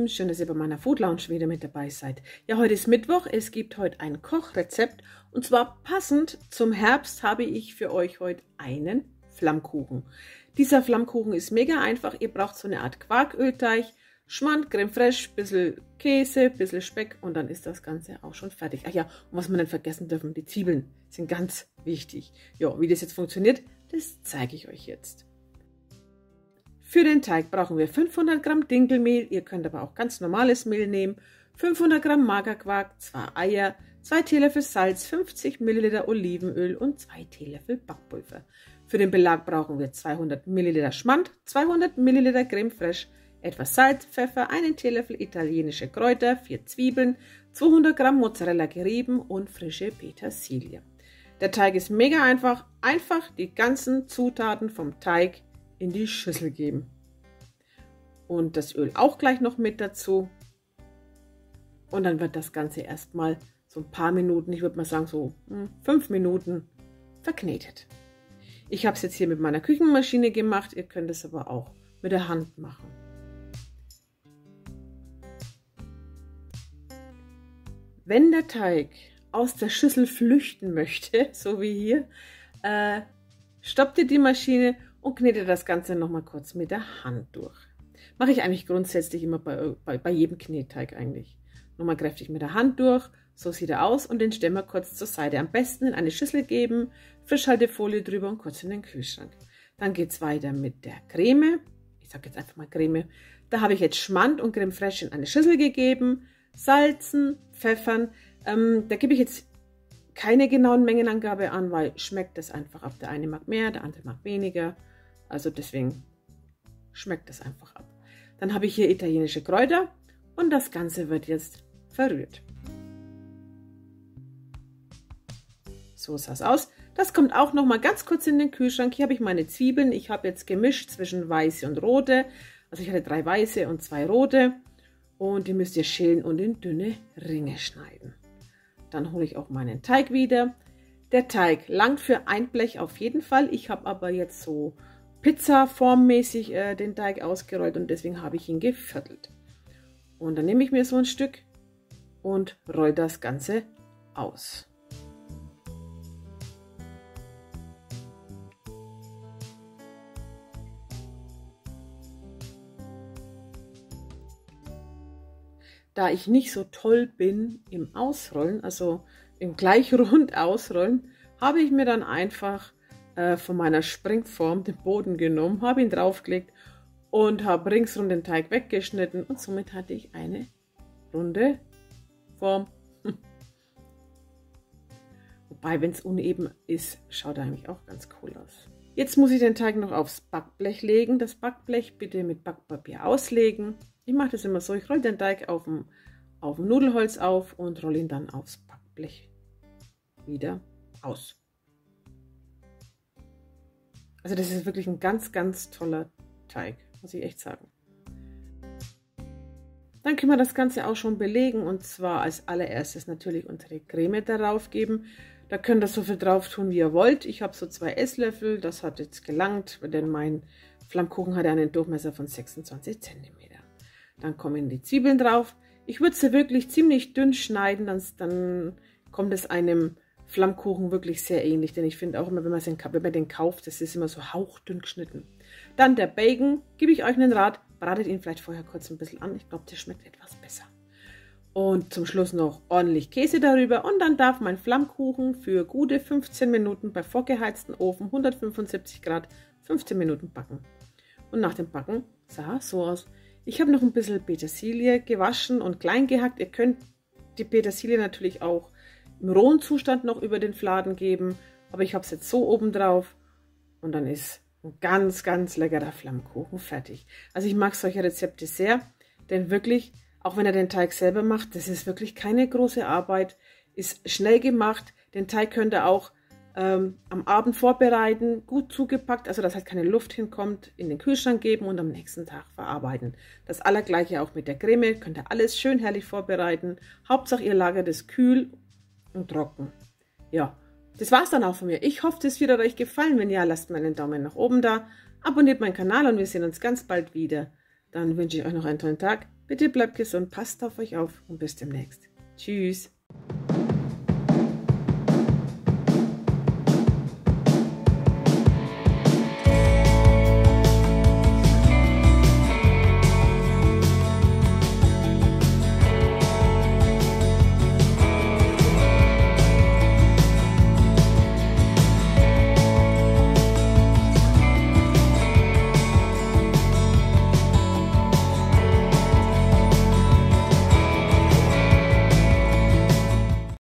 Lieben, schön, dass ihr bei meiner Food Lounge wieder mit dabei seid. Ja, heute ist Mittwoch, es gibt heute ein Kochrezept und zwar passend zum Herbst habe ich für euch heute einen Flammkuchen. Dieser Flammkuchen ist mega einfach, ihr braucht so eine Art Quarkölteig, Schmand, Creme fraiche, bisschen Käse, bisschen Speck und dann ist das Ganze auch schon fertig. Ach ja, und was wir nicht vergessen dürfen, die Zwiebeln sind ganz wichtig. Ja, wie das jetzt funktioniert, das zeige ich euch jetzt. Für den Teig brauchen wir 500 Gramm Dinkelmehl, ihr könnt aber auch ganz normales Mehl nehmen, 500 Gramm Magerquark, 2 Eier, 2 Teelöffel Salz, 50 Milliliter Olivenöl und 2 Teelöffel Backpulver. Für den Belag brauchen wir 200 Milliliter Schmand, 200 Milliliter Creme fraiche, etwas Salz, Pfeffer, einen Teelöffel italienische Kräuter, 4 Zwiebeln, 200 Gramm Mozzarella gerieben und frische Petersilie. Der Teig ist mega einfach, einfach die ganzen Zutaten vom Teig in die Schüssel geben. Und das Öl auch gleich noch mit dazu. Und dann wird das Ganze erstmal so ein paar Minuten, ich würde mal sagen so 5 Minuten verknetet. Ich habe es jetzt hier mit meiner Küchenmaschine gemacht, ihr könnt es aber auch mit der Hand machen. Wenn der Teig aus der Schüssel flüchten möchte, so wie hier, stoppt ihr die Maschine und knete das Ganze noch mal kurz mit der Hand durch. Mache ich eigentlich grundsätzlich immer bei jedem Knetteig eigentlich. Nochmal kräftig mit der Hand durch, so sieht er aus und den stellen wir kurz zur Seite. Am besten in eine Schüssel geben, Frischhaltefolie drüber und kurz in den Kühlschrank. Dann geht es weiter mit der Creme. Ich sage jetzt einfach mal Creme. Da habe ich jetzt Schmand und Creme fraiche in eine Schüssel gegeben, salzen, pfeffern. Da gebe ich jetzt keine genauen Mengenangabe an, weil schmeckt es einfach ab. Der eine mag mehr, der andere mag weniger. Also deswegen schmeckt es einfach ab. Dann habe ich hier italienische Kräuter und das Ganze wird jetzt verrührt. So sah es aus. Das kommt auch noch mal ganz kurz in den Kühlschrank. Hier habe ich meine Zwiebeln. Ich habe jetzt gemischt zwischen weiße und rote. Also ich hatte 3 weiße und 2 rote. Und die müsst ihr schälen und in dünne Ringe schneiden. Dann hole ich auch meinen Teig wieder. Der Teig langt für ein Blech auf jeden Fall. Ich habe aber jetzt so Pizza-formmäßig den Teig ausgerollt und deswegen habe ich ihn geviertelt. Und dann nehme ich mir so ein Stück und rolle das Ganze aus. Da ich nicht so toll bin im Ausrollen, also im gleich rund ausrollen, habe ich mir dann einfach von meiner Springform den Boden genommen, habe ihn draufgelegt und habe ringsrum den Teig weggeschnitten und somit hatte ich eine runde Form. Wobei, wenn es uneben ist, schaut er eigentlich auch ganz cool aus. Jetzt muss ich den Teig noch aufs Backblech legen. Das Backblech bitte mit Backpapier auslegen. Ich mache das immer so, ich rolle den Teig auf dem Nudelholz auf und rolle ihn dann aufs Backblech wieder aus. Also das ist wirklich ein ganz, ganz toller Teig, muss ich echt sagen. Dann können wir das Ganze auch schon belegen und zwar als allererstes natürlich unsere Creme darauf geben. Da könnt ihr so viel drauf tun, wie ihr wollt. Ich habe so 2 Esslöffel, das hat jetzt gelangt, denn mein Flammkuchen hat einen Durchmesser von 26 cm. Dann kommen die Zwiebeln drauf. Ich würde sie wirklich ziemlich dünn schneiden, dann kommt es einem Flammkuchen wirklich sehr ähnlich. Denn ich finde auch immer, wenn man den kauft, das ist immer so hauchdünn geschnitten. Dann der Bacon, gebe ich euch einen Rat, bratet ihn vielleicht vorher kurz ein bisschen an. Ich glaube, der schmeckt etwas besser. Und zum Schluss noch ordentlich Käse darüber. Und dann darf mein Flammkuchen für gute 15 Minuten bei vorgeheiztem Ofen, 175 Grad, 15 Minuten backen. Und nach dem Backen sah es so aus. Ich habe noch ein bisschen Petersilie gewaschen und klein gehackt. Ihr könnt die Petersilie natürlich auch im rohen Zustand noch über den Fladen geben. Aber ich habe es jetzt so oben drauf. Und dann ist ein ganz, ganz leckerer Flammkuchen fertig. Also ich mag solche Rezepte sehr. Denn wirklich, auch wenn ihr den Teig selber macht, das ist wirklich keine große Arbeit. Ist schnell gemacht. Den Teig könnt ihr auch am Abend vorbereiten, gut zugepackt, also dass halt keine Luft hinkommt, in den Kühlschrank geben und am nächsten Tag verarbeiten. Das allergleiche auch mit der Creme, könnt ihr alles schön herrlich vorbereiten. Hauptsache ihr lagert es kühl und trocken. Ja, das war's dann auch von mir. Ich hoffe, das wird euch gefallen. Wenn ja, lasst mir einen Daumen nach oben da, abonniert meinen Kanal und wir sehen uns ganz bald wieder. Dann wünsche ich euch noch einen tollen Tag. Bitte bleibt gesund, passt auf euch auf und bis demnächst. Tschüss.